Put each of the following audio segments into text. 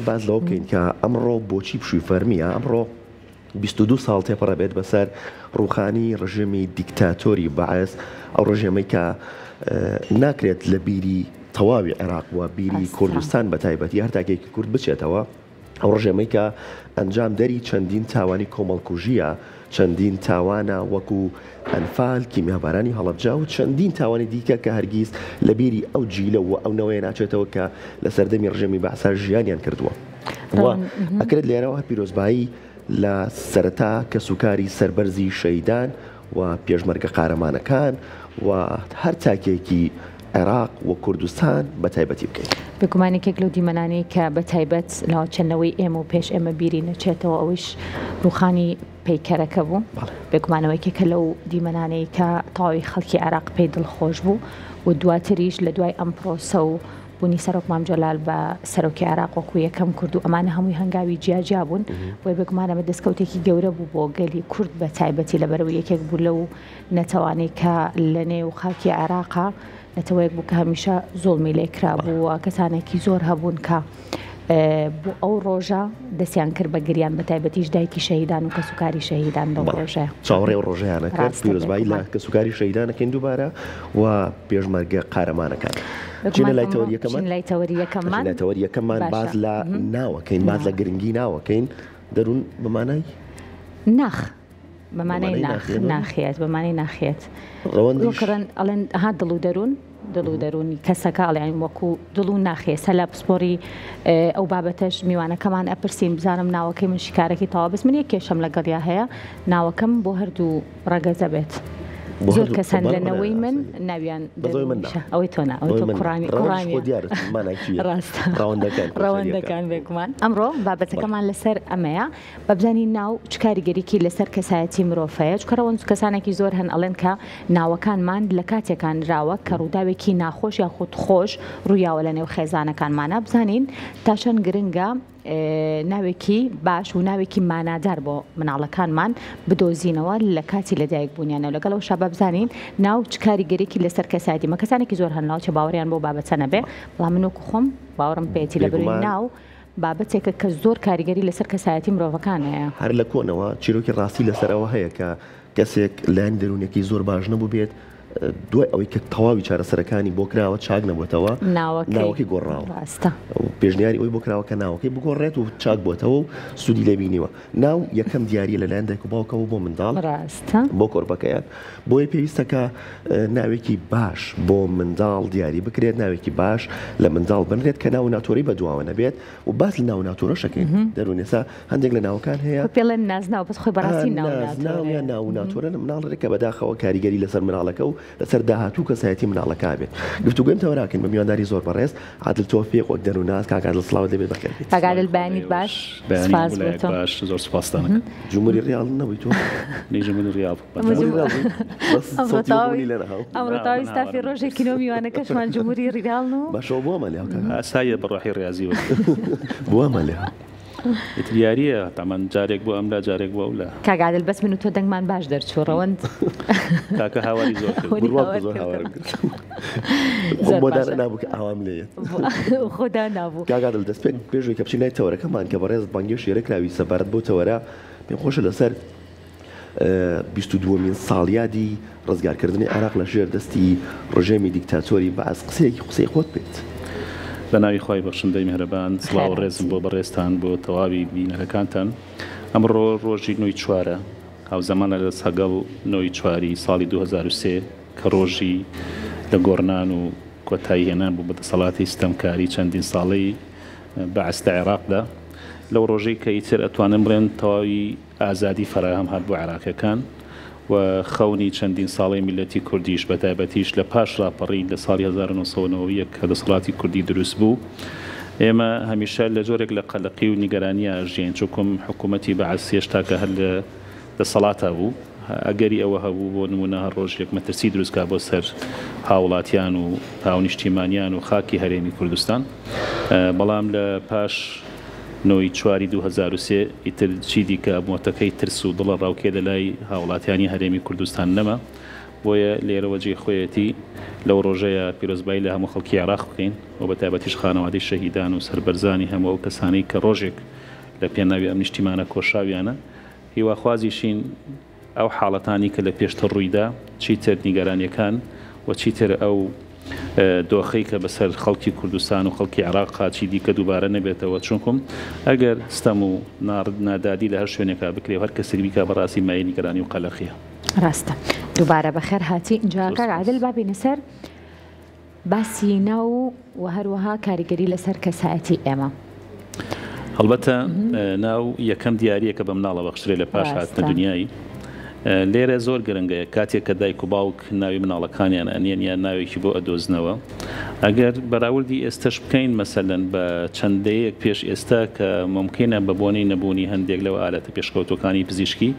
باز لەوە بکەین کە ئەمڕۆ بۆچی پشووی فەرمیە ئەمڕۆ 22 ساڵ تێپەڕەبێت بەسەر ڕووخانی ڕژێمی دیکتاتۆری بەعەس ئەو ڕژێمەی کە ناکرێت لە بیری تەواوی عێراق و بیری کوردستان بە تایبەتی هەر تاکێکی کورد بچێتەوە ئەو ڕژێمەی کە ئەنجام دەری چەندین تاوانی کۆمەڵکوژیە چەندین تاوانە وەکو ئەنفال کیمیابارانی هەڵەبجا و چەندین تاوانی دیکە کە هەرگیز لە بیری ئەو جیلە و ئەو نەوەیە ناچێتەوە کە لە سەردەمی ڕژێمی بەعسا ژیانیان کردووە و ئەکرێت لێرەوە پیرۆزبایی لە سەرەتا کە سوکاری سەربەرزی شەیدان و پێشمەرگە قارەمانەکان و هەر تاکێکی عێراق و کوردستان بە تایبەتی بکەین بگومانێکێک لەو دیمەنانەی کە بە تایبەت لەوە چەندەوەی ئێمە و پێش ئێمە بیری نەچێتەوە ئەوش ڕووخانی پەیکەرەکە بوو بێگومانەوەیکێکە لەو دیمەنانەی کە تەواوی خەڵکی عێراق پێی دڵخۆش بوو و دواتریش لە دوای ئەم پرۆسە و بوونی سەرۆک مام جەلال بە سەرۆکی عێراق وەکو یەکەم کورد و ئەمانە هەمووی هەنگاوی جیاجیا بوون وی بێگومانەوە دەستکەوتێکی گەورە بوو بۆ گەلی کورد بە تایبەتی لەبەرەوەی یەکێک بوو لەو نەتەوانەی کە لە نێو خاکی عێراقا نەتەوەیەک بوو کە هەمیشە زۆڵمی لێکرا بوو و کەسانێکی زۆر هەبوون کە بۆ ئەو ڕۆژە دەستیان کرد بە گریان بە تایبەتیش دایکی شەهیدان و کە سوکاری شەهیدان لەو ڕۆژەیە چاوەڕێ و ڕۆژەیانە کرد پیرۆزبایی لە کە سوکاری شەهیدانەکەین دووبارە و پێشمەرگە قارەمانەکان چینە لای تەوەری یەکەممان باز لە ناوەکەین باز لە گرنگی ناوەکەین دەروون بمانای ناخ بەمانەی ناخێت بەمانەی ناخێت ڕۆکردن ئەڵێن ها دڵ و دەرونی کەسەکە ئەڵیان وەکو دڵ و ناخێ سەلا پسپۆری ئەو بابەتەش میوانەکەمان ئەپرسین بزانم ناوەکەی من شیکارێکی تەوا بس من یەک کێشەم لەگەڵیا هەیە ناوەکەم بۆ هەردوو ڕەگەزە بێت زۆر کەسان لەنەوەی من ناویان ئەوەی تۆنا ئەوەی تۆ کوڕانی ڕەوەندەکان بێکمان ئەمڕۆ بابەتەکەمان لەسەر ئەمەیە بە بزانین ناو چ کاریگەریکی لەسەر کەسایەتی مرۆڤەیە چکەرەوە کەسانێکی زۆر هەن ئەڵێن کە ناوەکانمان لە کاتێکان راوە کە ڕووداوێکی ناخۆش یا خودخۆش ڕوویاوە لە نێو خێزانەکانمانە بزانین تا چەند گرنگە ناوێکی باش و ناوێکی مانادار بۆ مناڵەکانمان بدۆزینەوە لە کاتی لەدایک بوونیانە لەگەڵ ئەو شەبە بزانین ناو چ کاریگەریکی لەسەر کەسایەتی مە کەسانێکی زۆر هەن ناوچە باوەڕیان بۆ بابەتە نەبێ بەڵام من وەکو خۆم باوەڕم پێێتی لە بروی ناو بابەتێکە کە زۆر کاریگەری لەسەر کەسایەتی مرۆڤەکان هەیە هەر لە کۆنەوە چیرۆکی ڕاستی لەسەرەوە هەیە کە کەسێک لایەن دەرونێکی زۆر باش نەبوو بێت دوای ئەوەی کە تەواوی چارەسەرەکانی بۆ کراوە چاک نەبووتەوە ناوەکەی گۆڕاوە پێشنیاری ئەوی بۆ کراوە کە ناوەکەی بگۆڕێت و چاک بۆتەوە و سوودی لێبینیوە ناو یەکەم دیاریە لەلایەن دایک و باوکەوە بۆ منداڵ بۆ کۆرپەکەیان بۆی پێویستەکە ناوێکی باش بۆ منداڵ دیاری بکرێت ناوێکی باش لە منداڵ بنرێت کە ناو ناتۆری بەدواوە نەبێت و باس لە ناو ناتۆرەشەکەین دەرونێسا هەندێک لە ناوەکان هەیە پێڵێن نازناو بەس خۆی بەڕاستی ناویان ناو ناتۆرە مناڵێکە بەداخەوە کاریگەری لەسەر مناڵەکە و لەسەر داهاتوو کەسایەتی مناڵەکە بێت گفتوگویم تەوەراکەین بە میوانداری زۆر بەڕێز عادل تۆفیق وەک دەروناس کاکادڵ سڵاوت دەبێت بەخێر کاکادڵ بەیانیت باش باش زۆر سوپاسدانم جمهوری ریاڵ نەبووی تۆ جمهوری ریاڵ ئەمڕۆ تاوی ستافی ڕۆژێکی نۆ میوانەکەشمان جمهوری ریاڵ و باشەوە بۆمە لێ ئاسایە بەڕۆحی ڕاضیوە بۆمە لێ یاریە تامان جارێک بۆ ئەملا جارێک بۆ ئەولا کاگادل بەس من و تۆ دەنگمان باش دەرچوو ڕەوەند کاکە هاواری زۆر نابوو کە ئاوام لێت خۆدا نابوو کاگادل دەست پێشوی کە بچینای تەوەرەکەمان کە بەڕێز بانگی و شێرەکراوی سەبارەت بۆ تەوەرە پێم خۆشە لەسەر 22مین ساڵیادی ڕزگارکردنی عێراق لە ژێر دەستی ڕژێمی دیکتاتۆری بەعەس قسەی خۆت بێت بە ناوی خۆی بەخشندەی میهرەبان سڵاو و ڕێزم بۆ بەڕێستان بۆ تەواوی بینەرەکانتان ئەمڕۆ ڕۆژی نۆی چوارە هاوزەمانە لە سەگەڵ نۆی چواری ساڵی 2023 کە ڕۆژی لە گۆڕنان و کۆتایی هێنان بوو بەدەسەڵاتی ستەمکاری چەندین ساڵەی بەعەس لە عێراقدا لەو ڕۆژەی کە ئیتر ئەتوانن بڵێن تەواوی ئازادی فراهم هات بۆ عێراقیەکان و خەونی چەندین ساڵی میلەتی کوردیش بە تایبەتیش لە پاش ڕاپەڕی لە ساڵی 1990 کە دەسەڵاتی کوردی دروست بوو ئێمە هەمیشە لە جۆرێک لە قەلەقی و نیگەرانیە ژیان چووکم حکوومەتی بەعەس هێشتاکە هەر لە دەسەڵاتە بوو ئەگەری ئەوە هەبوو بۆ نمونە هەر ڕۆژێک مەترسی دروستکە بۆ سەر هاوڵاتیان و هاونیشتیمانیان و خاکی هەرێمی کوردستان بەڵام لە پاش نۆی چواری 2023 ئیتر چی دیکە بۆتەکەی ترس و دڵە ڕاوکێ لە لای هاوڵاتیانی هەرێمی کوردستان نەما بۆیە لێرەوە جێ خۆیەتی لەو ڕۆژەیە پیرۆزبایی لە هەموو خەڵکی عێراق بکەین و بە تایبەتیش خانەوادەی شەهیدان و سەربەرزانی هەموو ئەو کەسانەی کە ڕۆژێک لە پێناوی ئەم نیشتیمانە کۆشاویانە هیواخوازیشین ئەو حاڵەتانی کە لە پێشتر ڕوویدا چیتر نیگەرانیەکان و چیتر ئەو دۆخەی کە بەسەر خەڵکی کوردستان و خەڵکی عێراق قاچی دیکە دووبارە نەبێتەوە چونکم ئەگەر ستەم و نادادی لە هەر شوێنێکا بکرێ هەر کەسێک بیکا بەڕاستی مای نیگەرانی و قەلەقیە. ڕاستە دووبارە بەخێر هاتی اینجاکە عادل بابینە سەر باسی ناو و هەروەها کاریگەری لەسەر کەسایەتی ئێمە. هەڵبەتە ناو یەکەم دیاریە کە بە مناڵە بەخشرێ لە پاش هاتنە دنیای لێرە زۆر گرنگەیە کاتێک کە دایک و باوک ناوی مناڵەکانیان ئەنێن یان ناوێکی بۆ ئەدۆزنەوە ئەگەر بەراوردی ئێستش بکەین مەسەلەن بە چەندەیەک پێش ئێستا کە ممکنە بە بۆنەی نەبوونی هەندێک لەوە ئالەتە پێشکەوتەکانی پزیشکی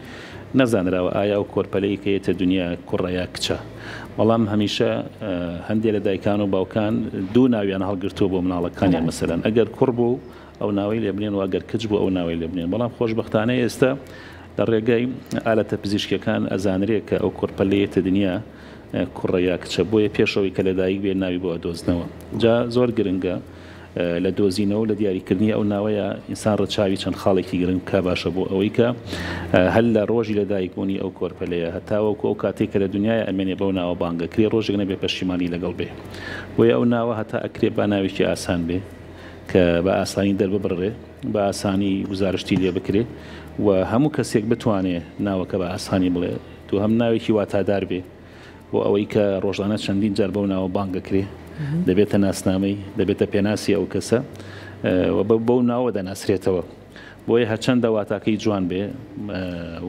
نەزانراوە ئایا و کۆرپەلەی کە یێتە دنیا کوڕەیە کچە بەڵام هەمیشە هەندێک لە دایکان و باوکان دوو ناویان هەڵگرتووە بۆ مناڵەکانیان مەسەلەن ئەگەر کوڕ بوو ئەو ناوی لێ بنێن و ئەگەر کچ بوو ئەو ناوی لێ بنێن بەڵام خۆشبەختانەی ئێستا لە ڕێگەی ئالەتە پزیشکیەکان ئەزانرێت کە ئەو کۆرپەلەیەتە دنیا کوڕەیە کچە بۆیە پێشەوەی کە لە دایک بێ ناوی بۆ ئەدۆزنەوە جا زۆر گرنگە لە دۆزینەوە لە دیاریکردنی ئەو ناوەیە ئینسان ڕەچاوی چەند خاڵێکی گرنگ کا باشە بۆ ئەوەی کە هەل لە ڕۆژی لە دایکبوونی ئەو کۆرپەلەیە هەتاوەکو ئەو کاتێک کە لە دنیای ئەمێنێ بەو ناوە بانگەکرێ ڕۆژێک نەبێ پەشیمانی لەگەڵ بێ بۆیە ئەو ناوە هەتا ئەکرێ با ناوێکی ئاسان بێ کە بە ئاسانی دەرببڕێ بە ئاسانی گزارشتی لێ بکرێ و هەموو کەسێک بتوانێ ناوەکە بە ئاسانی بڵێ تو هەم ناوێکی واتادار بێ بۆ ئەوەی کە ڕۆژانە چەندین جار بەو ناوە بانگەکرێ دەبێتە ناسنامەی دەبێتە پێناسی ئەو کەسە بەو ناوە دەناسرێتەوە بۆیە هەرچەندە واتاکەی جوان بێ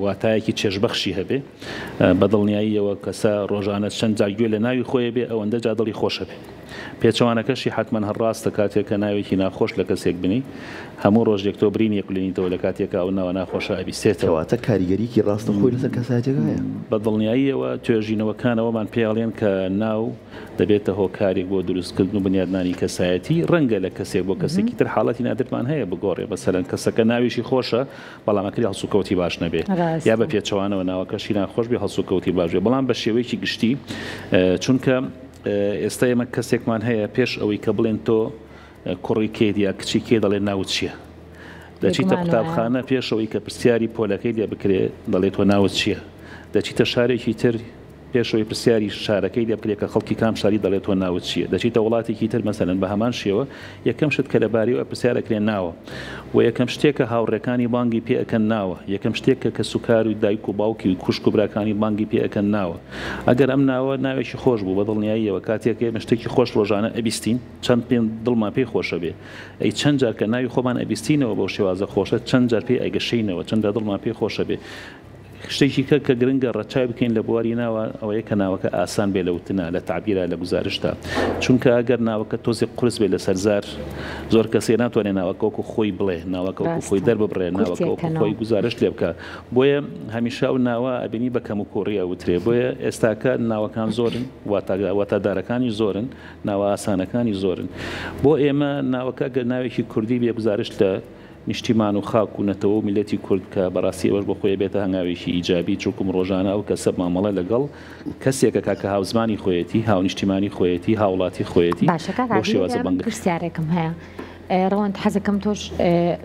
واتایەکی چێژبەخشی هەبێ بە دڵنیاییەوە کەسە ڕۆژانە چەند جاگوێ لە ناوی خۆیە بێ ئەوەندە جا دڵی خۆشە بێ پێچەوانەکەشی حتمما هەڕاستە کاتێک کە ناوێکی ناخۆش لە کەسێک بنی هەموو ڕۆژێک تۆ برینی یەکولێنیتەوە لە کاتێکە ئەو ناوە ناخۆشە ئەبیستێتەوەواتە کاریگەریکی ڕاستە خۆی لەسەر کەسایەتەکەیە بە دڵنیاییەوە توێژینەوەکانەوەمان پێڵێن کە ناو دەبێتە هۆکارێک بۆ دروستکردن و بنیادنانی کەسایەتی ڕەنگە لە کەسێک بۆ کەسێکی تر حاڵەتی نادرمان هەیە بگۆڕێ بەسەرەن کەسەکە ناویشی خۆشە بەڵامەکەی هەڵسوکەوتی باش نەبێ یا بە پێچەوانەوە ناوەکەشی ناخۆش بێ هەڵسوکەوتی باشێ بەڵام بە شێوەیەکی گشتی چونکە ئێستا ئێمە کەسێکمان هەیە پێش ئەوەی کە بڵێن تۆ کوڕی کێت یا کچی کێ دەڵێ ناوت چییە دەچیتە قوتابخانە پێشەوەی کە پرسیاری پۆلەکەی لێ بکرێ دەڵێت تۆ ناوت چییە دەچیتە شارێکی تر پێشەوەی پرسیاری شارەکەی لێ بکرێت کە خەڵکی کام شاری دەڵێت تۆ ناوت چییە دەچیتە وڵاتێکی تر مەسەلەن بە هەمان شێوە یەکەم شت کە لەبارەیەوە پرسیارەکرێن ناوە و یەکەم شتێکە هاوڕێکانی بانگی پێەکەن ناوە یەکەم شتێکە کە سوکار و دایک و باوکی و کوشک و براکانی بانگی پێەکەن ناوە ئەگەر ئەم ناوە ناوێکی خۆش بوو بە دڵنیاییەوە کاتێک ئێمە شتێکی خۆش ڕۆژانە ئەبیستین چەند پێ دڵمان پێی خۆشە بێ ئەی چەند جار کە ناوی خۆمان ئەبیستینەوە بۆ شێوازە خۆشە چەند جار پێی ئەگەشەینەوە چەندە دڵمان پێی خۆشە بێ شتێکی کە گرنگە ڕەچاوی بکەین لە بواری ناوە ئەوەیە کە ناوەکە ئاسان بێ لە وتنە لە تعبیرە لە گزارشتا چونکە ئەگەر ناوەکە تۆزێک قورس بێ لە سەرزار زۆر کەسێ ناتوانێت ناوەکەوەکو خۆی بڵێ ناوەکەوەکو خۆی دەرببڕێ ناوەکەوەکو خۆی گزارش لێ بکە بۆیە هەمیشە و ناوە ئەبینی بە کەم و کۆڕیە وترێ بۆیە ئێستاکە ناوەکان زۆرن واتادارەکانی زۆرن ناوە ئاسانەکانی زۆرن بۆ ئێمە ناوەکە گەر ناوێکی کوردی بێ گزارش لە نیشتیمان و خاک و نەتەوە و میلەتی کورد کە بەڕاستی ئەوەش بۆ خۆی بێتە هەنگاوێکی ئیجابی چووکم ڕۆژانە ئەو کەسە مامەڵە لەگەڵ کەسێکە کاکە هاوزمانی خۆیەتی هاو نیشتیمانی خۆیەتی هاوڵاتی خۆیەتی بۆ شێوازە بەنگ پرسیارێکم هەیە ڕەوەند حەزەکەم تۆش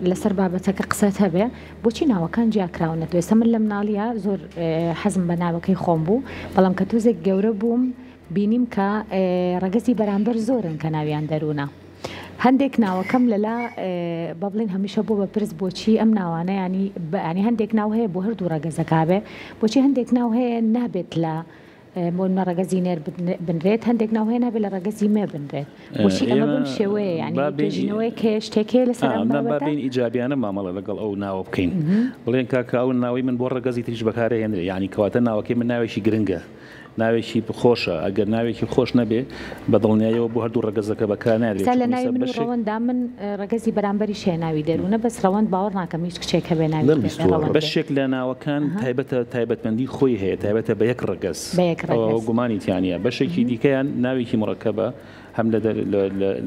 لەسەر بابەتەکە قسەت هەبێ بۆچی ناوەکان جیاکراونەتەوە ئێستا من لەم ناڵیە زۆر حەزم بە ناوەکەی خۆم بوو بەڵام کە تۆزێک گەورە بووم بینیم کە ڕەگەزی بەرامبەر زۆرن کە ناویان دەروونە هەندێک ناوەکەم لەلا بەڵێن هەمیشە بۆ بەپرس بۆچی ئەم ناوانە ینی هەندێک ناو هەیە بۆ هەردوو ڕەگەزەکابێ بۆچی هەندێک ناو هەیە نابێت لە بۆنمە ڕەگەزی نێر بنرێت هەندێک ناو هەیە نابێت لە ڕەگەزی مێ بنرێت بۆچی ئەمە بم شێوەیە ینی توێژینەوەی کە شتێکێ لەسەر بابین ئیجابیانە مامەڵە لەگەڵ ئەو ناوە بکەین بڵێن کاکە ئەو ناوی من بۆ ڕەگەزی تریش بەکارە هێنرێ ینی کەواتە ناوەکەی من ناوێکی گرنگە ناوێکی بخۆشە ئەگەر ناوێکی خۆش نەبێ بە دڵنیایەوە بۆ هەردوو ڕەگەزەکە بەکار نادرێت لە ناوی من ڕەوەندا من ڕەگەزی بەرامبەری شێ ناوی دەروونە بەس ڕەوەند باوەڕ ناکەم هیچ کچێکە بێ ناوی بەشێک لە ناوەکان تایبەتمەندی خۆی هەیە تایبەتە بە یەک ڕەگەز گومانی تیانە بەشێکی دیکەیان ناوێکی مڕەکەبە هەم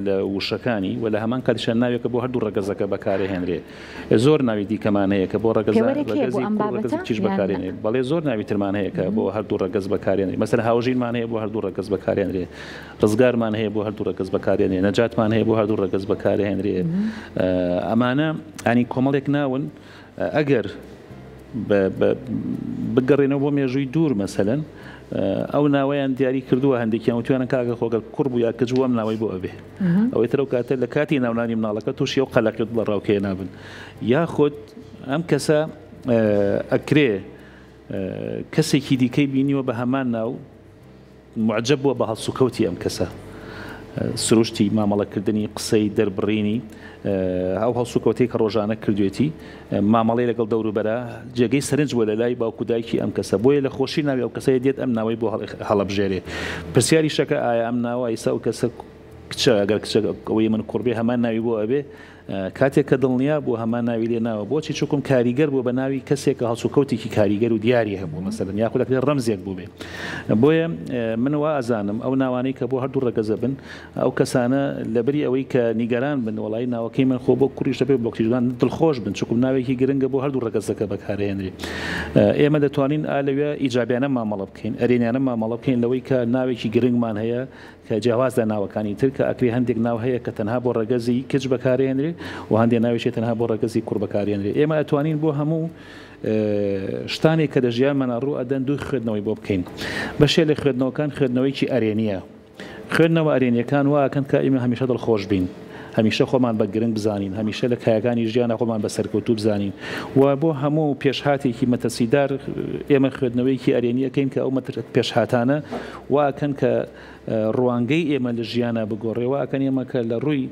لە وشەکانی و لە هەمان کاتیشان ناوێکە بۆ هەردوو ڕەگەزەکە بەکارهێنرێ زۆر ناوی دیکەمان هەیە کە بۆ ڕەگەزی بەکارێنێ بەڵێ زۆر ناوی ترمان هەیە کە بۆ هەردوو ڕەگەز بەکارێنێ مەسەر هاوژینمان هەیە بۆ هەردوو ڕەگەز بەکارێنرێ ڕزگارمان هەیە بۆ هەردوو ڕەگەز بەکارێنێ نەجاتمان هەیە بۆ هەردوو ڕەگەز بەکارهێنرێ ئەمانە ئەنی کۆمەڵێک ناون ئەگەر بگەڕێنەوە بۆ مێژووی دوور مەسەلەن ئەو ناوەیان دیاری کردووە هەندێکیان وتوانن کاگە خۆگەل کوڕ بوو یا کەجووەم ناوەی بۆ ئەبێ ئەوەی ترە و کاتە لە کاتی ناونانی مناڵەکە تووشی ئەو قەلەقێت بڵە ڕاوکەیە نابن یاخود ئەم کەسە ئەکرێ کەسێکی دیکەی بینیوە بە هەمان ناو معجب بووە بە هەڵسوکەوتی ئەم کەسە سروشتی مامەڵەکردنی قسەی دەربڕینی ئەو هەڵسوکەوتەی کە ڕۆژانە کردوێتی مامەڵەی لەگەڵ دەوروبەرە جێگەی سەرنج بووە لە لای باوکو دایکی ئەم کەسە بۆیە لە خۆشی ناوی ئەو کەسەیە دێت ئەم ناوەی بۆ هەڵەبژێرێ پرسیاری شەکە ئایا ئەم ناوە ئیسا ئەو کەسە کچە ئەگەر کچە ئەوەی من کوڕبێ هەمان ناوی بۆ ئەبێ کاتێک کە دڵنیا بوو هەمان ناوی لێ ناوە بۆچی چووکم کاریگەر بوو بە ناوی کەسێک کە هەڵسوکەوتێکی کاریگەر و دیاری هەبوو مەسەلەن یاخود لەکرێ ڕەمزێک بوو بێ بۆیە من وا ئەزانم ئەو ناوانەی کە بۆ هەردوو ڕەگەزە بن ئەو کەسانە لەبەری ئەوەی کە نیگەران بن وڵی ناوەکەی من خۆ بۆ کوڕیش دەبێت بڵۆکتیژوان دڵخۆش بن چووکم ناوێکی گرنگە بۆ هەردوو ڕەگەزەکە بەکارهێنرێ ئێمە دەتوانین لەوێ ئیجابیانە مامەڵە بکەین ئەرێنیانە مامەڵە بکەین لەوەی کە ناوێکی گرنگمان هەیە کە جیاواز لە ناوەکانی تر کە ئەکری هەندێک ناو هەیە کە تەنها بۆ ڕەگەزی کچ بەکارهێنرێ و هەندێک ناوێکی تەنها بۆ ڕەگەزی کوڕ بەکارهێنرێ ئێمە ئەتوانین بۆ هەموو شتانێک کە لە ژیانمانە ڕوو ئەدەن دوو خوێندنەوەی بۆ بکەین بەشێ لە خوێندنەوەکان خوێندنەوەیکی ئەرێنیە خوێندنەوە ئەرێنیەکان واکەن کە ئێمە هەمیشە دڵخۆش بین هەمیشە خۆمان بە گرنگ بزانین هەمیشە لە کایەکانی ژیانە خۆمان بە سەرکەوتوو بزانین و بۆ هەموو پێشهاتێکی مەترسیدار ئێمە خوێندنەوەیکی ئەرێنیەکەین کە ئەو پێشهاتانە واکەن کە ڕوانگەی ئێمە لە ژیانە بگۆڕێەوە ئەکەن ئێمە کە لە ڕووی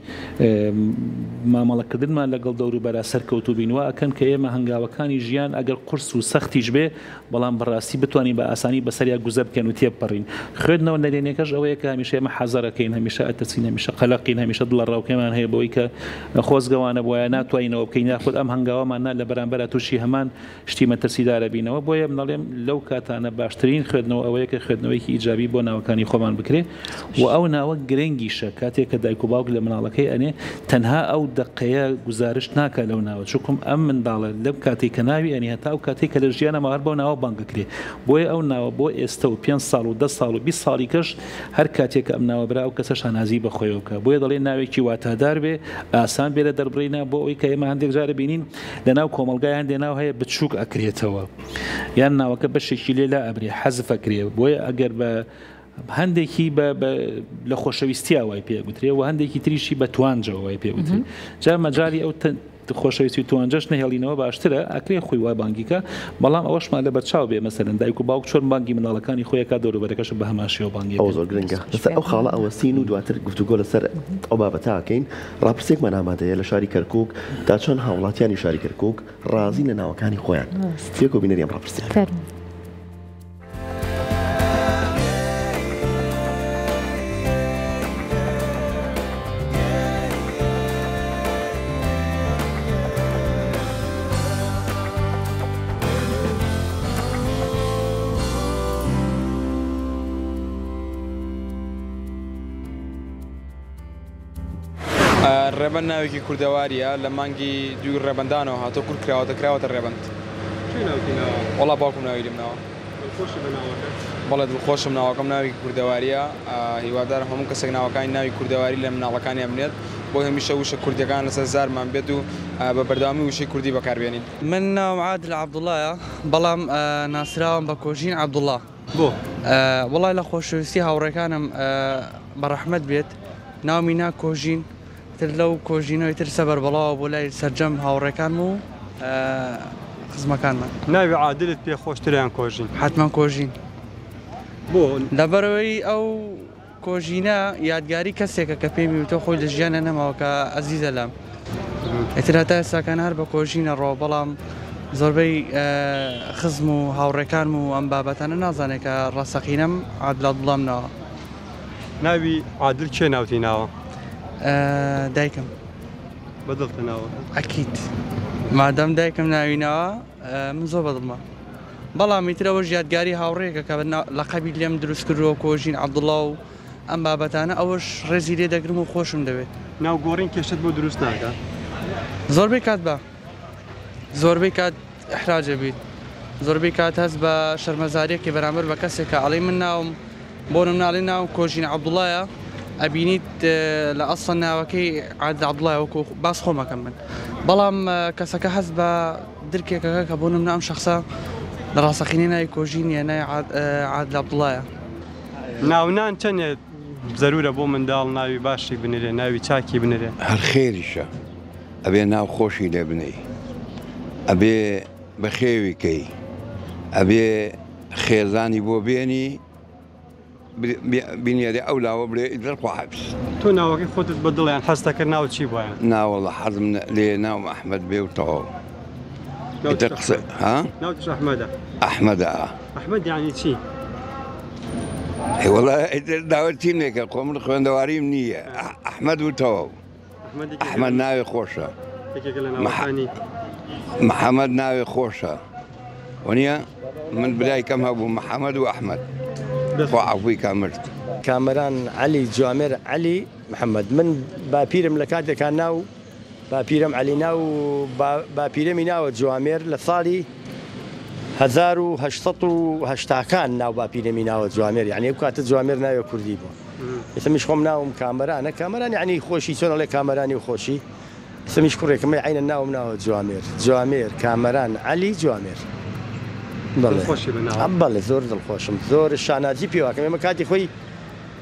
مامەڵەکردنمان لەگەڵ دەوروبەرە سەرکەوتوو بینوە ئەکەن کە ئێمە هەنگاوەکانی ژیان ئەگەر قورس و سەختیش بێ بەڵام بەڕاستی بتوانین بە ئاسانی بەسەریا گوزەر بکەن و تێبپەڕین خوێندنەوە نەرێنێکەش ئەوەیە کە هەمیشە ئێمە حەزەرەکەین هەمیشە ئەتەچین هەمیشە قەلەقین هەمیشە دڵە ڕاوکەمان هەیە بەوەی کە خۆزگەوانە بۆیە ناتوانینەوە بکەین یاخود ئەم هەنگاوەمان لە بەرامبەر تووشی هەمان شتی مەترسیدارە بینەوە بۆیە منەڵێم لەو کاتانە باشترین خوێندنەوە ئەوەیە کە خوێندنەوەیکی ئیجابی بۆ ناوەکانی خۆمان بکرێ و ئەو ناوە گرنگیشە کاتێک کە دایک و باوک لە مناڵەکەی ئەنێ تەنها ئەو دقەیە گزارش ناکە لەو ناوە چووکم ئەم منداڵە لەم کاتێک کە ناوی ئەنی هەتا ئەو کاتێک کە لە ژیانە ماوەڕ بەو ناوە بانگەکرێ بۆیە ئەو ناوە بۆ ئێستا و 5 ساڵ و 10 ساڵ و 20 ساڵی کەش هەر کاتێک ئەم ناوە برا ئەو کەسە شانازی بەخۆیەوە بکە بۆیە دەڵێ ناوێکی واتادار بێ ئاسان بێ لە دەربڕینە بۆ ئەوی کە ئێمە هەندێک جارە بینین لە ناو کۆمەلگای هەندێک ناو هەیە بچووک ئەکرێتەوە یان ناوەکە بەشێکی لێ لا ئەبرێ حەزف ئەکرێ بۆیە ئەگەر بە هەندێکی لە خۆشەویستی ئەوای پێگوترێ و هەندێکی تریشی بە توانجەوە وای پێگوتری جا مەجای ئەو خۆشەویستی توانجەش نەهێڵینەوە باشترە ئەکرێ خۆی وای بانگیکە بەڵام ئەوەشمان لە بەرچاو بێ مەسەرەن دایک و باوک چۆن بانگی مناڵەکانی خۆیەکە دەوروبەرەکەش بە هەماشیەوە بانگی ئەو زۆر گرنگە ئەو خاڵە ئەوەستین و دواتر گفتوگۆ لەسەر ئەو بابەتاکەین ڕاپرسێکمان ئامادەیە لە شاری کەرکووک تا چۆن هاوڵاتیانی شاری کەرکووک ڕازی لە ناوەکانی خۆیان فێک و بینەریان ڕاپرسێک ڕێبەن ناوێکی کوردەواریە لە مانگی دوی ڕێبەندانەوە هاتۆ کورد کراوەتە ڕێبەند وەڵا باوکم ناوی لێم ناوە بەڵێ دڵخۆشم ناوەکەم ناوی کوردەواریە هیوادارم هەموو کەسێک ناوەکانی ناوی کوردەواری لە مناڵەکانی ئەمنێت بۆ هەمیشە وشە کوردەکان لەسەر زارمان بێت و بە بەردەوامی وشەی کوردی بەکاربێنین من ناوم عادل عەبدوڵڵایە بەڵام ناسراوم بە کۆژین عەبدوڵڵا بۆ وەڵای لە خۆشەویستی هاوڕێکانم بەڕەحمەت بێت ناومی نا کۆژین تر لەو کۆژینەوەی تر سەبەر بەڵاوە بۆ لای سەرجەم هاوڕێکانم و خزمەکانمان ناوی عادلت پێ خۆشتریان کۆژین حتمان کۆژین بۆ لەبەرەوەی ئەو کۆژینە یادگاری کەسێکە کە پێمی وتە خۆی لە ژیانە نەماوە کە عەزیزە لەم ئێتر هەتا ئێستاکان هەر بە کۆژینە ڕۆ بەڵام زۆربەی خزم و هاوڕێکانم و ئەم بابەتانە نازانێت کە ڕاستەقینەم عادل عەبدوڵڵام ناوە ناوی عادل کێ ناوتی ناوە دایکم بەدڵتە ناوە ئەکید مادەم دایکم ناوینەوە من زۆر بەدڵمە بەڵام ئیترەوەش یادگاری هاوڕێکە کە لەقەبی لێم دروست کردووە کۆژین عەبدوڵڵا و ئەم بابەتانە ئەوەش ڕێزی لێ دەگرم و خۆشم دەوێت. ناو گۆڕین کێشت بۆ دروست ناکە. زۆربەی کات بە زۆربەی کات احراجە بیت، زۆربەی کات هەست بە شەرمەزاریەکی بەرامبەر بە کەسێکە ئەڵێ من ناوم بۆ نموناڵی ناو کۆژین عەبدوڵایە ئەبینیت لە ئەسڵ ناوەکەی عادل عەبدوڵایە وەکو باس خۆمەکەم من، بەڵام کەسەکە هەست بە درکێکەکە کە بۆ نمونە ئەم شەخسە لە ڕاستەقینەی ناوی کۆژین یان ناوی عادل عەبدوڵایە. ناونان چەندێ زەرورە بۆ منداڵ ناوی باشی بنرێ، ناوی چاکی بنرێ؟ هەر خێریشە ئەبێ ناو خۆشی لێ بنێ، ئەبێ بە خێویکەی، ئەبێ خێزانی بۆ بێنی بینیێ ئەو لاوە بڵێ دڵخوا حەبس. تۆ ناوەکەی خۆتت بە دڵیان حەز دەکرد ناو چی بۆیان؟ ناوەڵە حەزم لێ ناوم ئەحمەد بێ و تەواو. ناوتش ئەحمەدە؟ ئەحمەدە. ئەحمەد یعنی چی؟ وەڵا داوەتی نێکە خۆم خوێندەواریم نییە، ئەحمەد و تەواو. ئەحمەد ناوی خۆشە، محەممەد ناوی خۆشە، وەنیە من برای کەم هەبوو محەممەد و ئەحمەد خۆ عەفوی کامرد. کامەران عەلی جوامێر عەلی محەممەد. من باپیرم لە کاتێکا ناو باپیرم عەلی ناو باپیرەمی ناوە جوامێر لە ساڵی 1880کان ناو باپیرەمی ناوە جوامێر، یعنی ئەو کاتە جوامێر ناوێ کوردی بوو. ئێستمیش خۆم ناوم کامەرانە، کامەران یعنی خۆشی چۆن ئەڵێ کامەرانی و خۆشی، ئێستمیش کوڕێکمە عینە ناوم ناوە جوامێر، جوامێر کامەران عەلی جوامێر. بەڵێ زۆر دڵخۆشم، زۆر شانازی پێواکەم. ئێمە کاتی خۆی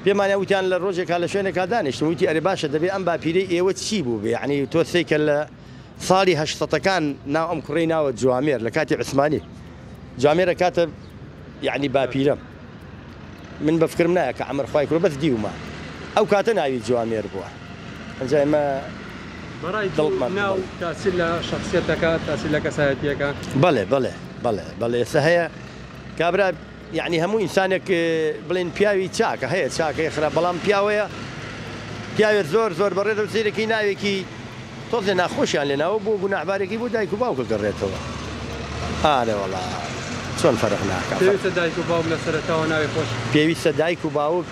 پێمانە وتیان لە ڕۆژێکا لە شوێنێکا دانیشتم وتی ئەرێ باشە دەبێ ئەم باپیرەی ئێوە چی بوو بێ، یعنی تۆ سێکە لە ساڵی 80کان ناو ئەم کوڕەی ناوە جوامێر لە کاتی عوسمانی. جوامێرە کاتە یعنی باپیرەم من بەفکرم نایە کە عەمەر خوای کوڕە بەس دیومە ئەو کاتە ناوی جوامێر بووە. ئەنجا ئێمە ناو تاسیل لە شخصیەتەکە، تاسیل لە کەسایەتیەکە؟ بەڵێ بەڵێ بەڵێ بەڵێ ئێستا هەیە کابرا یعنی هەموو ئینسانێک بڵێن پیاوی چاکە هەیە، چاکەی خراپ، بەڵام پیاوەیە پیاوێت زۆر زۆر بەڕێدە سیرێکی ناوێکی تۆزێ ناخۆشیان لێناوە بۆ گوناحبارێکی بۆ دایک و باوکە گەڕێتەوە. ئارە وەڵا چۆن فەرق ناکات. پێویستە دایک و باوک لە سەرەتاوە ناوی خۆش، پێویستە دایک و باوک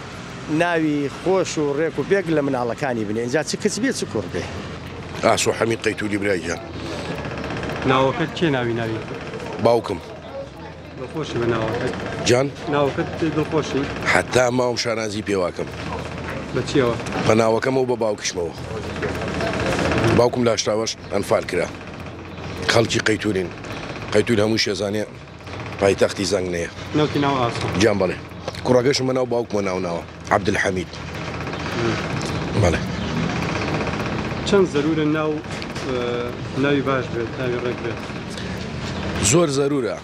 ناوی خۆش و ڕێک و پێک لە مناڵەکانی بنێ، اینجا چ کەس بێت چ کوڕ بێ. ئاسۆ حەمید قەیتولی برایجان. ناوەکەت کێ ناوی ناوی؟ باوکم. دڵخۆشی بە ناوەکەت؟ جان ناوەکەت دڵخۆشی؟ حتا ماوم شانازی پێواکەم. بە چیەوە؟ بە ناوەکەمەوە بە باوکشمەوە. باوکم لە هەشتاوەش ئەنفال کرا. خەڵکی قەیتولین، قەیتول هەموو شێزانێ پایتەختی زەنگنەیە. ناوکی ناو ئاسۆ؟ جان بەڵێ. کوڕەکەشم بە ناو باوکمە ناوناوە عەبدولحەمید. بەڵێ. چەند زەرورە ناوی باش بێت، ناوی ڕێک بێت؟ زۆر زەرورە.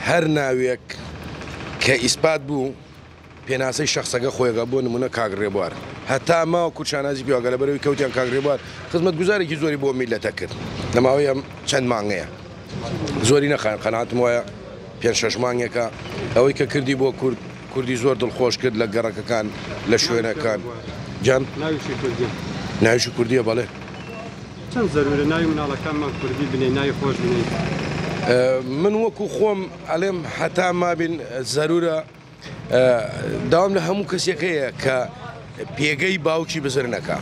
هەر ناوێک کە ئیسپات بوو پێناسەی شخصەکە خۆیگە بۆ نمونە کاگڕێبوار، هەتا ماوە کورچانازی پیاگە لە بەرەوەی کەوتیان کاگڕێبوار خزمەت گوزارێکی زۆری بۆ میلەتە کرد لە ماوەی ئەم چەند مانگەیە، زۆری نەخان قەناعەتم وایە 5-6 مانگێکە ئەوەی کە کردی بۆ کوردی زۆر دڵخۆش کرد لە گەڕەکەکان لە شوێنەکان. جان ناویشی کوردیە؟ بەڵێ. چەند زەرورە ناوی مناڵەکانمان کوردی بنێ، ناوی خۆش بنێ؟ من وەکو خۆم ئەڵێم هەتا مابین زەرورە داوام لە هەموو کەسێکەیە کە پێگەی باوکی بزر نەکا،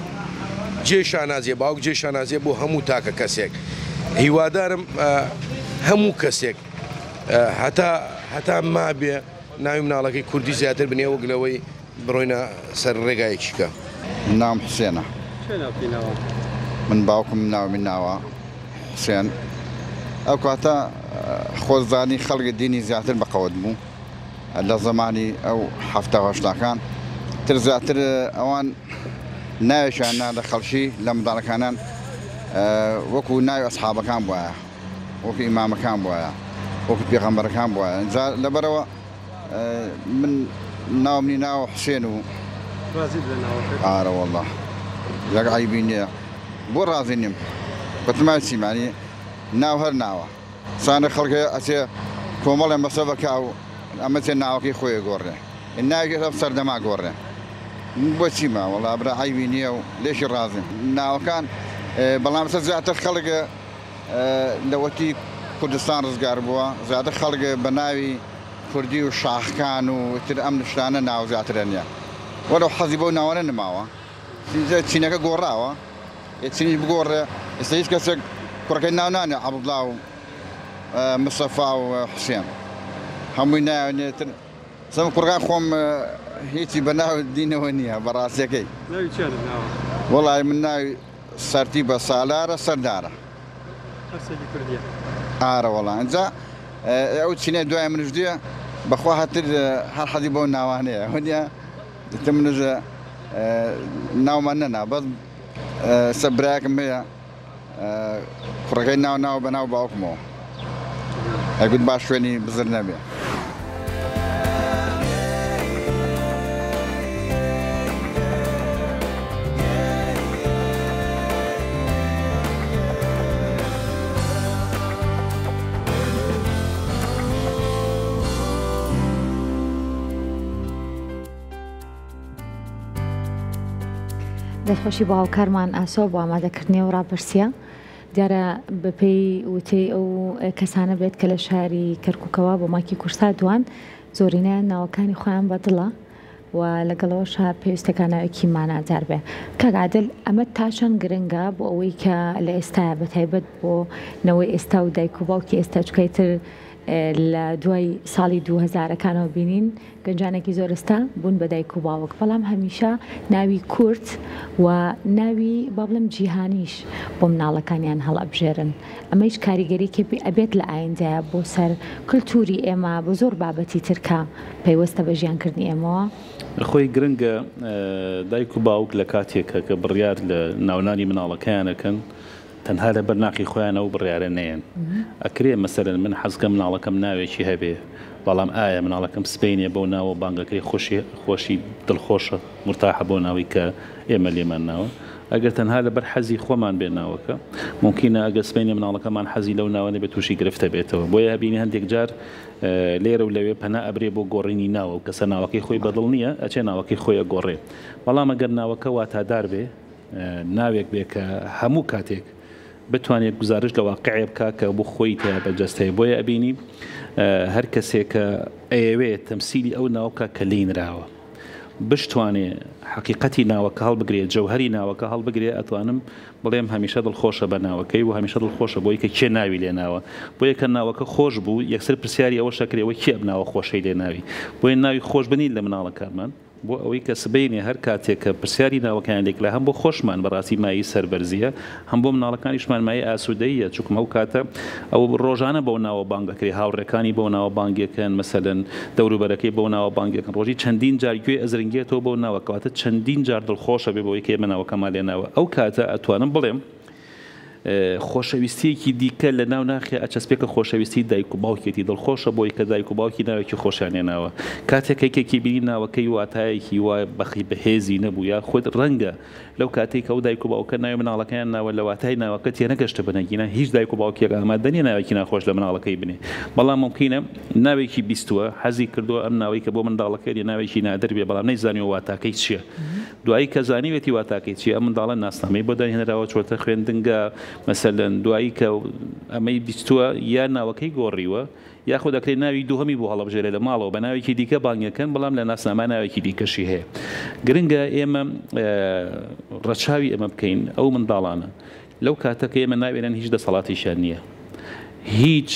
جێ شانازیە باوک جێ شانازیە بۆ هەموو تاکە کەسێک. هیوادارم هەموو کەسێک هەتا مابێ ناوی مناڵەکەی کوردی زیاتر بنێ وەگلەوەی بڕۆینە سەر ڕێگایەکیکە. ناوم حوسێنە. من باوکم ناومی ناوە حوسێن. ئەو کاتە خۆزانی خەڵکی دینی زیاتر بەقەوت بوو لە زمانی ئەو هەفتەهۆشتاکان، تر زیاتر ئەوان ناوێکیان نا لە خەڵکی لە منداڵەکانان وەکو ناوی ئەسحابەکان بووە، وەکو ئیمامەکان بووە، وەکو پێغەمبەرەکان بووە. اینجا لەبەرەوە من ناومنی ناوە حوسێن و ئارە وەڵڵا یەک عەیبی نییە. بۆ ڕازی نیم بەتمای چیمانی ناو هەر ناوە سانە خەڵکە ئەچێ کۆمەڵێن بەسە بەکا و ئەمە چێ ناوەکەی خۆی گۆڕێ، ناوێک ئەم سەردەما گۆڕێ. بۆ چیمە وەڵا برا عەیبی نییە و لێشی ڕازیم. ناوەکان بەڵام سەر زیاتر خەڵکە لەوەتی کوردستان ڕزگار بووە، زیاتر خەڵکە بە ناوی کوردی و شاخکان و تر ئەم شتانە ناو زیاترە نییە وەرە حەزی بۆ ناوانە نماوە چینەکە گۆڕاوە چینی بگۆڕێ ئێستا هیچ کەسێک کوڕەکەی ناو نانێ عەبدوڵڵا و مستەفا و حوسێن هەمووی ناوێنێتر سەم کوڕەکان خۆم هیچی بە ناو دینەوە نییە بەڕاستیەکەی وەڵای من ناوی سەرتی بە سالارە سەردارە ئارە وەڵام ئەنجا ئەو چینە دوای منش دیە بەخوا هەتر هەر حەزی بۆ ناوانەیە هەنیە دتە منژ ناومان نەنا بەس سەبراکم هەیە کوڕەکەی ناو بە ناو باوکمەوە ئەگوت باش شوێنی بزر نەبێ دەستخۆشی بۆ هاوکارمان ئاسۆ بۆ ئامادەکردنی و ڕاپرسیە دیارە بەپێی وتەی ئەو کەسانە بێت کە لە شاری کەرکووکەوە بۆ ماکی کورسا دوان زۆرینە ناوەکانی خۆیان بەدڵە و لەگەڵەوەشە پێویستەکان ناوێکی ماناجار بێ کاک عادل ئەمە تاشان گرنگە بۆ ئەوەی کە لە ئێستا بەتایبەت بۆ نەوەی ئێستا و دایک و باوکی ئێستا چکەیتر لە دوای ساڵی 2000ەکانەوە بینین گەنجانێکی زۆرستا بوون بە دایک و باوک بەڵام هەمیشە ناوی کورد و ناوی با بڵێم جیهانیش بۆ مناڵەکانیان هەڵەبژێرن ئەمە هیچ کاریگەریکە ئەبێت لە ئایندەیە بۆ سەر کللتوری ئێمە بۆ زۆر بابەتی ترکە پەیوەستە بە ژیانکردنی ئێمەوە خۆی گرنگە دایک و باوک لە کاتێکە کە بڕیار لە ناونانی مناڵەکەیانەکەن تەنها لە بەرناقی خۆیانە و بڕیارە نەیەن ئەکرێ مەسەرەن من حەزکەم مناڵەکەم ناوێکی هەبێ بەڵام ئایا مناڵەکەم سپینێ بۆ ناوە بانگەکەی خۆشی دڵخۆشە مرتاحە بۆ ناوی کە ئێمە لێمان ناوە ئەگەر تەنها لە بەر حەزی خۆمان بێ ناوەکە ممکنە ئەگەر سپینێ مناڵەکەمان حەزی لەو ناوانە بێت تووشی گرفتە بێتەوە بۆیە هەبینی هەندێک جار لێرە و لەوێ پەنا ئەبرێ بۆ گۆڕینی ناوە و کەسە ناوەکەی خۆی بەدڵ نییە ئەچێ ناوەکەی خۆیە گۆڕێ بەڵام ئەگەر ناوەکە واتادار بێ ناوێک بێ کە هەموو کاتێک بتوانێت گزارش لە واقعێ بکە کە بۆ خۆی تیا بەجەستەیە بۆیە ئەبینی هەر کەسێک کە ئەیەوێت تەمسیلی ئەو ناوکە کە لینراوە بشتوانێ حقیقەتی ناوەکە هەڵبگرێت جەوهەری ناوەکە هەڵبگرێ ئەتوانم بڵێم هەمیشە دڵخۆشە بە ناوەکەی و هەمیشە دڵخۆشە بۆی کە کێ ناوی لێ ناوە بۆیە کە ناوەکە خۆش بوو یەکسەر پرسیاری ئەوە شەکرەوە کێ ناوە خۆشەی لێ ناوی بۆیە ناوی خۆش بنین لە مناڵەکانمان بۆ ئەوەی کە سبینێ هەر کاتێک کە پرسیاری ناوەکان لێک لە هەم بۆ خۆشمان بەڕاستی مایی سەربەرزیە هەم بۆ مناڵەکانیشمان مای ئاسوودەیە چووکمە و کاتە ئەو ڕۆژانە بۆ ناوە بانگەکەی هاوڕێکانی بۆ ناوە بانگیەکەن مەسەلەن دەوروبەرەکەی بۆ ناوە بانگیەکەن ڕۆژی چەندین جار گوێ ئەزرنگێتەوە بۆ ناوەکەواتە چەندین جار دڵخۆشە بێ بۆی کە ئێمە ناوەکەمان لێ ناوە ئەو کاتە ئەتوانم بڵێم خۆشەویستیەکی دیکە لە ناو ناخێ ئەچەسپێکە خۆشەویستی دایک و باوکێتی دڵخۆشە بۆی کە دایک و باوکی ناوێکی خۆشیانێ ناوە کاتێکێکی بینی ناوەکەی واتایەکی وای بەخی بەهێزی نەبوو یا خۆت ڕەنگە لەو کاتێک ئەو دایک و باوکە ناوی مناڵەکەیان ناوە لە واتای ناوەکە تێ نەگەشتە بنەگینە هیچ دایک و باوکێک ئامادەنیە ناوێکی ناخۆش لە مناڵەکەی بنێ بەڵام ممکنە ناوێکی بیستووە حەزی کردووە ئەم ناوی کە بۆ منداڵەکەی ناوێکی نادر بێ بەڵام نەیزانیوە واتاکەی چییە دوایی کە زانیوێتی واتاکەی چیە ئەم منداڵە ناسنامەی بۆ داهێنراوە چۆتە خوێندنگە مەسەلەن دوایی کە ئەمەی بیستووە یا ناوەکەی گۆڕیوە یاخۆ دەکرێت ناوی دووهەمی بۆ هەڵەبژێرێ لە ماڵەوە بە ناوێکی دیکە بانگەکەن بەڵام لە ناسنامە ناوێکی دیکەشی هەیە گرنگە ئێمە ڕەچاوی ئەمە بکەین ئەو منداڵانە لەو کاتەکە ئێمە ناوێنن هیچ دەسەڵاتیشان نییە هیچ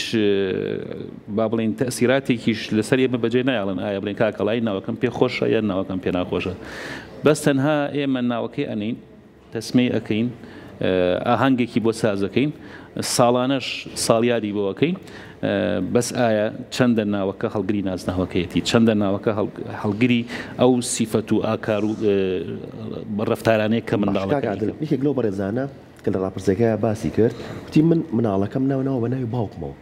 با بڵین تەسیراتێکیش لەسەر ئێمە بەجێ نایڵن ئایا بڵێن کاکەڵای ناوەکەم پێ خۆشە یان ناوەکەم پێ ناخۆشە بەس تەنها ئێمە ناوەکەی ئەنین تەسمەی ئەەکەین ئاهەنگێکی بۆ سازەکەین ساڵانەش ساڵیادی بۆەکەین بەس ئایا چەندە ناوەکە هەڵگری نازناوەکەیەتی چەندە ناوەکە هەڵگری ئەو سیفەت و ئاکار و ڕەفتارانەیە کە منداڵەکەێک لەو بەڕێزانە کە لە ڕاپرسەکەی باسی کرد وتی من مناڵەکەم ناونەوە بە ناوی باوکمەوە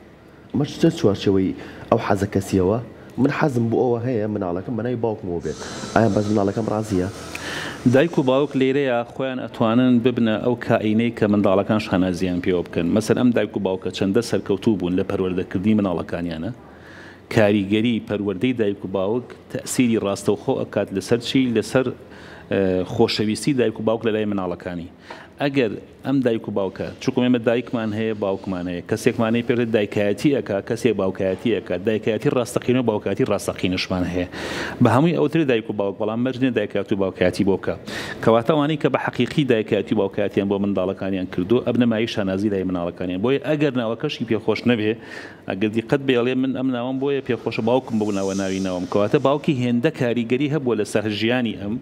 ئەمەش چ چوارچەوەی ئەو حەزە کەسیەوە من حەزم بۆ ئەوە هەیە مناڵەکەم بە ناوی باوکمەوە بێت ئایا بەس مناڵەکەم ڕازیە دایک و باوک لێرەیە خۆیان ئەتوانن ببنە ئەو کائینەی کە منداڵەکان شانازیان پێوە بکەن مەسەر ئەم دایک و باوکە چەندە سەرکەوتوو بوون لە پەروەردەکردنی مناڵەکانیانە کاریگەری پەروەردەی دایک و باوک تەسیری ڕاستەوخۆ ئەکات لەسەر چی لەسەر خۆشەویستی دایک و باوک لە لای مناڵەکانی ئەگەر ئەم دایک و باوکە چونکە ئێمە دایکمان هەیە باوکمان هەیە کەسێکمانەی پێ دایکایەتیەکە کەسێک باوکایەتیەکە دایکایەتی ڕاستەقینە و باوکاتی ڕاستەقینشمان هەیە بە هەمووی ئەوتری دایک و باوک بەڵام مەرجێ دایکات و باوکایەتی بۆ بکە کەواتەوانی کە بە حەقیقی دایکایەتی و باوکایەتیان بۆ منداڵەکانیان کردو ئەبنەمایی شانازی لای مناڵەکانیان بۆیە ئەگەر ناوەکەشی پێخۆش نەبێ ئەگەر دیقەت بێڵێ من ئەم ناوم بۆیە پێخۆشە باوکم بۆ ناوە ناوی ناوم کەواتە باوکی هێندە کاریگەری هەبووە لەسەر ژیانی ئەم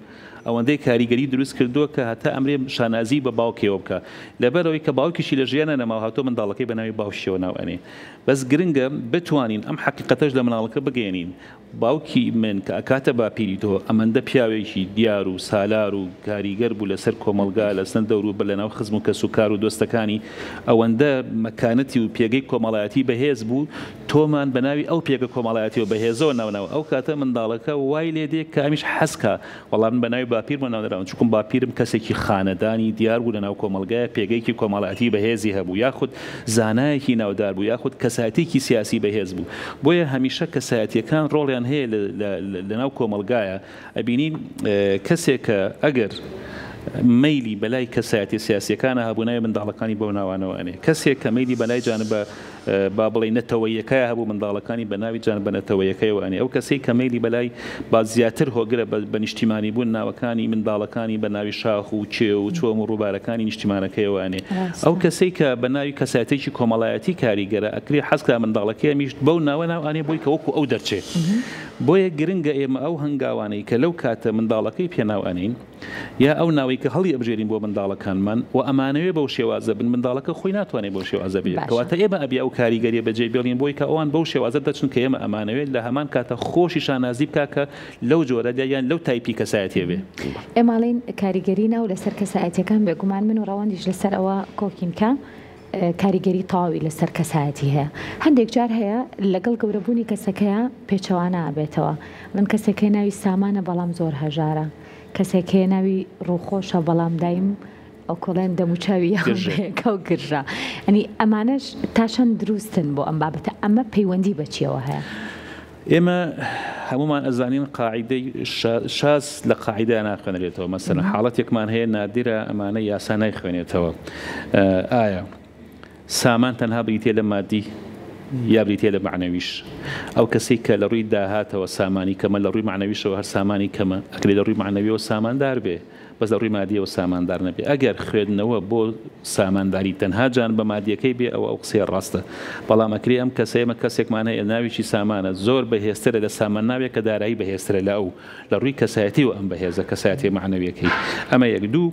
ئەوەندەی کاریگەری دروست کردووە کە هەتا ئەمرێ شانازی بە باوکێەوە بکە لەبەرەوەی کە باوکیشی لە ژیانە نەماوە هاتۆ منداڵەکەی بە ناوی باوشیەوە ناوئەنێ بەس گرنگە بتوانین ئەم حەقیقەتەش لە مناڵەکە بگەێنین باوکی من کە ئەکاتە باپیری تۆ ئەمەندە پیاوێکی دیار و سالار و کاریگەر بوو لەسەر کۆمەلگا لەسەر دەور و بە لەناو خزم و کەسوکار و دۆستەکانی ئەوەندە مەکانەتی و پێگەی کۆمەڵایەتی بەهێز بوو تۆمان بە ناوی ئەو پێگە کۆمەڵایەتی و بەهێزەوە ناوناوە ئەو کاتە منداڵەکە وای لێ دێ کە ئەمیش حەسکە وەڵام بە ناوی باپیرمە ناونراون چونکم باپیرم کەسێکی خانەدانی دیار بوو لەناو کۆمەلگایە پێگەیکی کۆمەڵایەتی بەهێزی هەبوو یاخود زانایەکی ناودار بوو یاخود کەسایەتێکی سیاسی بەهێز بوو بۆیە هەمیشە کەسایەتیەکان ڕۆڵیان هەیە لەناو کۆمەلگایە ئەبینین کەسێک کە ئەگەر مەیلی بەلای کەسایەتی سیاسیەکانە هەبوونای منداڵەکانی بۆ ناوانەوە ئەنێ کەسێک کە مەیلی بەلای جانبە با بڵێ نەتەوەیەکەیە هەبوو منداڵەکانی بە ناوی جانبە نەتەوەیەکەیەوە ئەنێ ئەو کەسەی کە مەیلی بەلای با زیاتر هۆگرە بە نیشتیمانی بوون ناوەکانی منداڵەکانی بە ناوی شاخ و چێ و چۆم و ڕووبارەکانی نیشتیمانەکەیەوە ئەنێ ئەو کەسەی کە بە ناوی کەسایەتێکی کۆمەڵایەتی کاریگەرە ئەکرێ حەزکا منداڵەکەی میشت بەو ناوە ناو ئەنێ بۆی کە وەکو ئەو دەرچێت بۆیە گرنگە ئێمە ئەو هەنگاوانەی کە لەو کاتە منداڵەکەی پێناو ئەنین یا ئەو ناوی کە هەڵی ئەبژێرین بۆ منداڵەکانمان و ئەمانەوێ بەو شێوازە بن منداڵەکە خۆی ناتوانێت بەو شێوازە بێت کەواتە ئێمە ئەبێ ئەو کاریگەریە بەجێ بێڵین بۆی کە ئەوان بەو شێوازە دەچن کە ئێمە ئەمانەوێت لە هەمان کاتە خۆشی شانازی بکە کە لەو جۆرە یان لەو تایپی کەسایەتێ بێ ئێماڵین کاریگەری ناو لەسەر کەسایەتیەکان بێگومان من و ڕەوەندیش لەسەر ئەوە کۆکینکە کاریگەری تەواوی لەسەر کەسایەتی هەیە هەندێک جار هەیە لەگەڵ گەورەبوونی کەسەکەیە پێچەوانە ئابێتەوە من کەسێکی ناوی سامانە بەڵام زۆر هەژارە کەسێکی ناوی ڕووخۆشە بەڵام دایم ئەو کۆڵێن دەموچاوی یاکە و گرژە ئەنی ئەمانەش تاشەن دروستن بۆ ئەم بابەتە ئەمە پەیوەندی بەچیەوە هەیە ئێمە هەمومان ئەزانین قاعدەی شاز لە قاعدە ناخوێنرێتەوە مەسەلەن حاڵەتێکمان هەیە نادرە ئەمانە یاسا نایخوێنێتەوە ئایا سامان تەنها بریتێ لە مادی یا بریتێ لە معنەویش ئەو کەسێک کە لە ڕووی داهاتەوە سامانی کەمە لە ڕووی معنەویشەوە هەر سامانی کەمە ئەکرێ لە ڕووی معنەویەوە ساماندار بێ بەس لە ڕووی مادیەوە ساماندار نەبێ ئەگەر خوێندنەوە بۆ سامانداری تەنها جان بە مادیەکەی بێ ئەو قسەیە ڕاستە بەڵام ئەکرێ ئەم کەسەیەمە کەسێکمان هەیە ناویشی سامانە زۆر بەهێزترە لە سامان ناوێت کە دارایی بەهێزترە لە ئەو لە ڕووی کەسایەتیەوە ئەم بەهێزە کەسایەتی معنەویەکەی ئەمە یەک دوو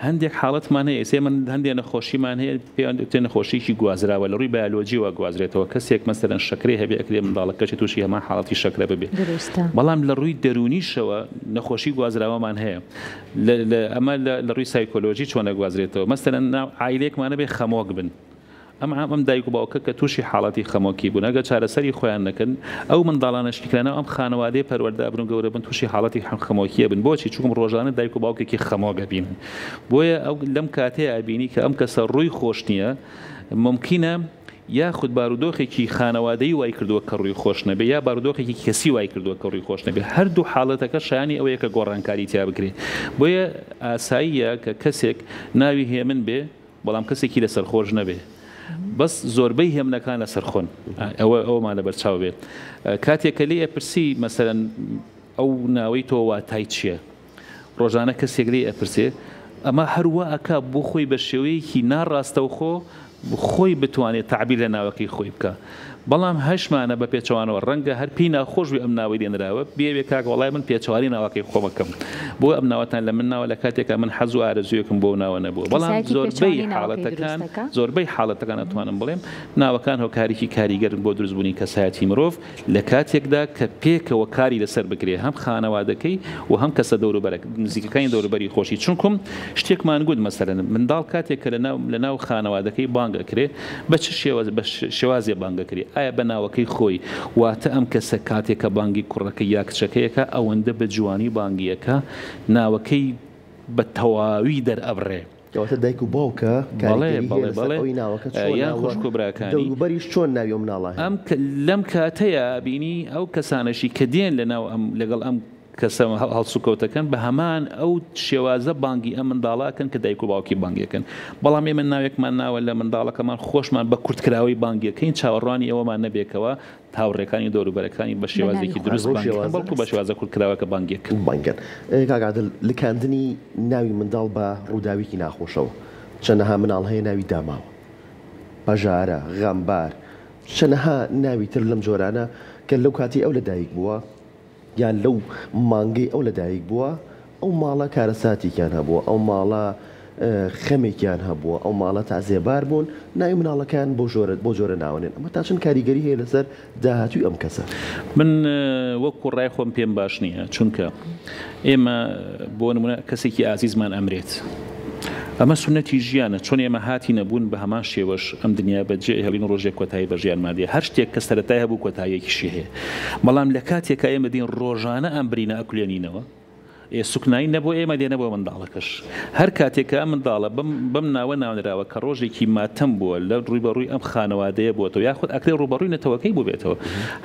هەندێک حاڵەتمان هەیە ئێسێ من هەندێک نەخۆشیمان هەیە پێیان دەوتێت نەخۆشیی گوازراوە لە ڕووی بایۆلۆجیەوە گوازرێتەوە کەسێک مەسەلەن شەکرەی هەبێ ئەکرێ منداڵەکەشی تووشی هەمان حاڵەتی شەکرە ببێ بەڵام لە ڕووی دەرونیشەوە نەخۆشی گوازراوەمان هەیە ئەمە لە ڕووی سایکۆلۆژی چۆنە گوازرێتەوە مەسەلەن عایلەیەکمانە بێ خەمۆک بن ئەم دایک و باوکە کە تووشی حاڵەتی خەمۆکی بوون ئەگە چارەسەری خۆیان نەکەن ئەو منداڵانەشکلانە ئەم خانەوادەی پەروەردە بن گەورە بن تووشی حاڵەتی خەمۆکیە بن بۆچی چونکم ڕۆژانە دایک و باوکێکی خەمۆگە بینن بۆیە ئەو لەم کاتەیە ئەبینی کە ئەم کەسە ڕووی خۆش نییە ممکنە یاخود بارودۆخێکی خانەوادەی وای کردووە کە ڕووی خۆش نەبێ یا بارودۆخێکی کەسی وای کردووە کە ڕووی خۆش نەبێ هەردوو حاڵەتەکە شایانی ئەوەیە کە گۆڕانکاری تیا بکرێت بۆیە ئاساییە کە کەسێک ناوی هێمن بێ بەڵام کەسێکی لەسەر خۆش نەبێ بەس زۆربەی هێمنەکان لەسەر خۆن ئەوەمان لە بەرچاو بێت کاتێکە لێ ئەپرسی مەسەرەن ئەو ناوەی تۆ واتای چییە ڕۆژانە کەسێک لێ ئەپرسێ ئەمە هەروە ئەکا بۆ خۆی بە شێوەیەکی ناڕاستەوخۆ خۆی بتوانێت تعبیر لە ناوەکەی خۆی بکە بەڵام هەشمانە بە پێچەوانەوە ڕەنگە هەر پێی ناخۆشوی ئەم ناوەی دێنراوە بێوێ کاک وەڵای من پێچەوانی ناوەکەی خۆمەکەم بۆ ئەم ناوەتان لە من ناوە لە کاتێکە من حەز و ئارەزویەکم بۆ ناوە نەبووە بەڵام زۆربەی حاڵەتەکان ئەتوانم بڵێم ناوەکان هۆکارێکی کاریگەرن بۆ دروستبوونی کەسایەتی مرۆڤ لە کاتێکدا کە پێکەوە کاری لەسەر بکرێ هەم خانەوادەکەی و هەم کەسە دەوروبەرێک نزیکەکانی دەوروبەری خۆشی چونکم شتێکمان گوت مەسەلەن منداڵ کاتێک لە ناو خانەوادەکەی بانگەکرێ بە چ شێوازێ بانگەکرێ ئایا بە ناوەکەی خۆی واتە ئەم کەسە کاتێکە بانگی کوڕەکە یا کچەکەیەکە ئەوەندە بە جوانی بانگیەکە ناوەکەی بە تەواوی دەرئەبڕێ کەواتە دایک و باوکە یان خوشک و براکانی بەریش چۆن ناوی مناڵە ئەم لەم کاتەیە بینی ئەو کەسانەشی کە دێن لەگەڵ ئەم کەسە هەڵسوکەوتەکەن بە هەمان ئەو شێوازە بانگی ئەم منداڵاکەن کە دایک و باوکی بانگیەکەن بەڵام ئێمە ناوێکمان ناوە لە منداڵەکەمان خۆشمان بە کورتکراوی بانگیەکەین چاوەڕوانی ئەوەمان نەبێکەوە هاوڕێکانی دەوروبەرەکانی بە شێوازێکی دروست بەڵکو بە شێوازە کورتکراوەکە بانگیەکە بانگەن کاکعادل لکاندنی ناوی منداڵ بە ڕووداویکی ناخۆشەوە چەندەها مناڵ هەیە ناوی داماوە بەژارە غەمبار چەندەها ناوی تر لەم جۆرانە کە لەو کاتی ئەو لەدایک بووە یان لەو مانگەی ئەو لەدایک بووە ئەو ماڵە کارەساتێکیان هەبووە ئەو ماڵە خەمێکیان هەبووە ئەو ماڵە تازێبار بوون ناوی مناڵەکان بۆ جۆرە ناوەنێن ئەمە تا چەند کاریگەری هەیە لەسەر داهاتووی ئەم کەسە من وەکو ڕای خۆم پێم باش نییە چونکە ئێمە بۆ نمونە کەسێکی ئازیزمان ئەمرێت ئەمە سنەتی ژیانە چۆن ئێمە هاتی نەبوون بە هەمان شێوەش ئەم دنیا بەجێ هەڵین ڕۆژێک کۆتایی بە ژیان مادیە هەر شتێک کە سەرەتای هەبوو کۆتاییەکیشی هەیە بەڵام لە کاتێکە ئێمە دین ڕۆژانە ئەم برینە ئەکولێنینەوە سوکنایی نەبوو ئێمە دێنە بۆ منداڵەکەش هەر کاتێکە ئەم منداڵە بەم ناوە ناونراوە کە ڕۆژێکی ماتەم بووە لە ڕووی بەڕووی ئەم خانەوادەیە بووەوە یاخود ئەکرێ ڕوبەڕووی نەتەوەکەی بوو بێتەوە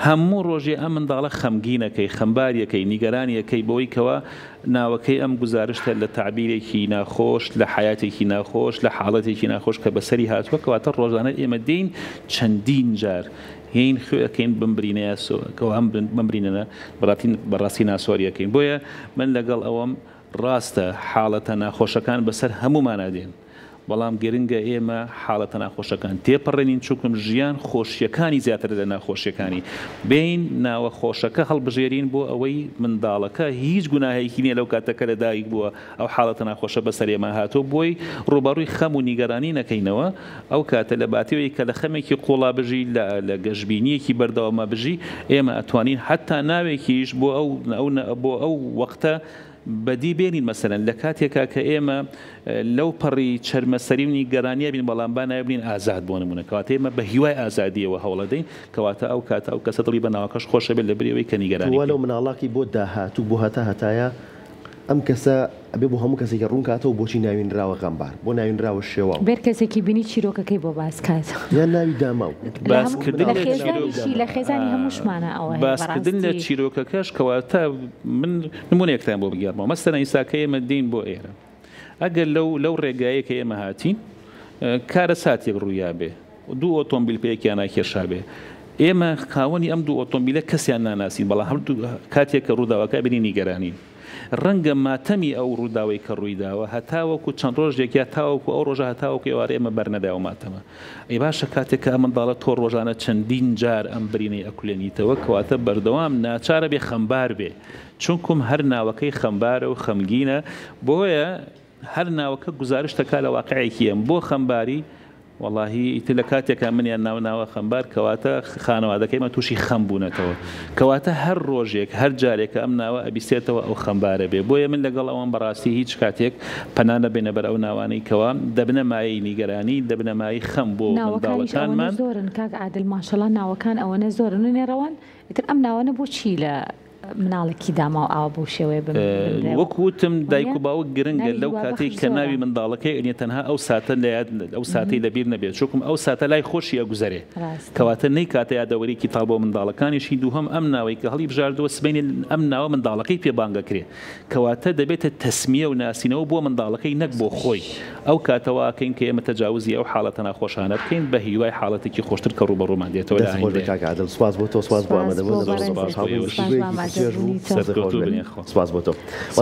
هەموو ڕۆژێ ئەم منداڵە خەمگینەکەی خەمباریەکەی نیگەرانیەکەی بەوەی کەوە ناوەکەی ئەم گزارشتە لە تعبیرێکی ناخۆش لە حیاتێکی ناخۆش لە حاڵەتێکی ناخۆش کە بەسەری هاتووە کەواتە ڕۆژانە ئێمە دین چەندین جار هین خوێەکەین بمبرینەوە ئەم بمبرینەنە بەڕاستی ناسۆریەکەین بۆیە من لەگەڵ ئەوەم ڕاستە حاڵەتە ناخۆشەکان بەسەر هەمومانادێن بەڵام گرنگە ئێمە حاڵەتە ناخۆشەکان تێپەڕێنین چووکم ژیان خۆشیەکانی زیاتر لە ناخۆشیەکانی بین ناوە خۆشەکە هەڵبژێرین بۆ ئەوەی منداڵەکە هیچ گوناهەیەکی نییە لەو کاتەکە لە دایک بووە ئەو حاڵەتە ناخۆشە بەسەر ئێمە هاتۆ بۆی ڕوبەڕووی خەم و نیگەرانی نەکەینەوە ئەو کاتە لە باتیەوەی کە لە خەمێکی قوڵا بژی لە گەشببینیەکی بەردەوامە بژی ئێمە ئەتوانین حتا ناوێکیش بۆ ئەو وەختە بەدی بێنین مەسەرەن لە کاتێکا کە ئێمە لەو پەڕی چەرمەسەری و نیگەرانیە بین بەڵام با نایبین ئازاد بۆ نمونە کەواتە ئێمە بە هیوای ئازادیەوە هەوڵەدەین کەواتە ئەو کاتە ئەو کەسە دڵی بە ناوەکەش خۆشە بێت لە بریەوەی کە نیگەرانی لەو مناڵاکی بۆ داهاتوو بۆ هەتایە ئەم کەسە ئەبێ بۆ هەموو کەسێکی ڕوون کاتەوە بۆچی ناوینراوە غەمبار بۆ ناوینراوە شێوە بێر کەسێکی بینی چیرۆکەکەی بۆ باس کات یان ناوی داماو لە خێزانی هەمووشمانە ئەوە باسکردن لە چیرۆکەکەش کەواتە من نمونەیەکتان بۆ بگیانەوە مەسەرەن ئیساکە ئێمە دین بۆ ئێرە ئەگەر لەو ڕێگایە کە ئێمە هاتین کارە ساتێک ڕوویا بێ دوو ئۆتۆمبیل پێیەکیان ناکێشا بێ ئێمە خاوەنی ئەم دوو ئۆتۆمبیلە کەسیان ناناسین بەڵام هەردوو کاتێک کە ڕووداوەکە بینی نیگەرانین ڕەنگە ماتەمی ئەو ڕووداوی کە ڕوویداوە هەتاوەکو چەند ڕۆژێکیا تاوەکو ئەو ڕۆژە هەتاوەکو ئێوارە ئێمە بەرنەداوە ماتەمە ئەی باشە کاتێککە ئەم منداڵە تۆ ڕۆژانە چەندین جار ئەم برینەی ئەکولێنیتەوە کەواتە بەردەوام ناچارە بێ خەمبار بێ چونکم هەر ناوەکەی خەمبارە و خەمگینە بۆیە هەر ناوەکە گزارش دەکات لە واقعەیەکی ئەم بۆ خەمباری واللهی ئیتر لە کاتێکە منیان ناوە خەمبار کەواتە خانەوادەکەیمە تووشی خەم بوونەتەوە کەواتە هەر ڕۆژێک هەر جارێکە ئەم ناوە ئەبیستێتەوە ئەو خەمبارە بێ بۆیە من لەگەڵ ئەوەم بەڕاستی هیچ کاتێک پەنانە بێنە بەر ئەو ناوانەی کەوا دەبنە مایەی نیگەرانی دەبنە مای خەم بۆ منداڵەکانمان زۆرن کاک عادل ماشەڵڵا ناوەکان ئەوەنە زۆرن و نێڕەوان ئیتر ئەم ناوانە بۆچی لە مناڵێکی داما و ئاوا بۆ شێوەیە وەکوتم دایک و باوک گرنگە لەو کاتێک کە ناوی منداڵەکەی ئەنیە تەنها ئەو ساتە ئەو ساتی لەبیر نەبێت چۆکم ئەو ساتە لای خۆشی ئەگوزارێ کەواتە نەی کاتە یادەوەریکی تا بۆ منداڵەکانیشی دووهەم ئەم ناوەی کە هەڵی بژاردووە سبەینێ ئەم ناوە منداڵەکەی پێبانگەکرێ کەواتە دەبێتە تەسمیە و ناسینەوە بۆ منداڵەکەی نەک بۆ خۆی ئەو کاتەوەکەین کە ئێمە تەجاوزی ئەو حاڵەتە ناخۆشانە بکەین بە هیوای حاڵەتێکی خۆشتر کە ڕوبەڕوومان دێتەوە سواز بۆ تۆ سواز بۆ ئەمەدەبوو سپاس بۆ تۆ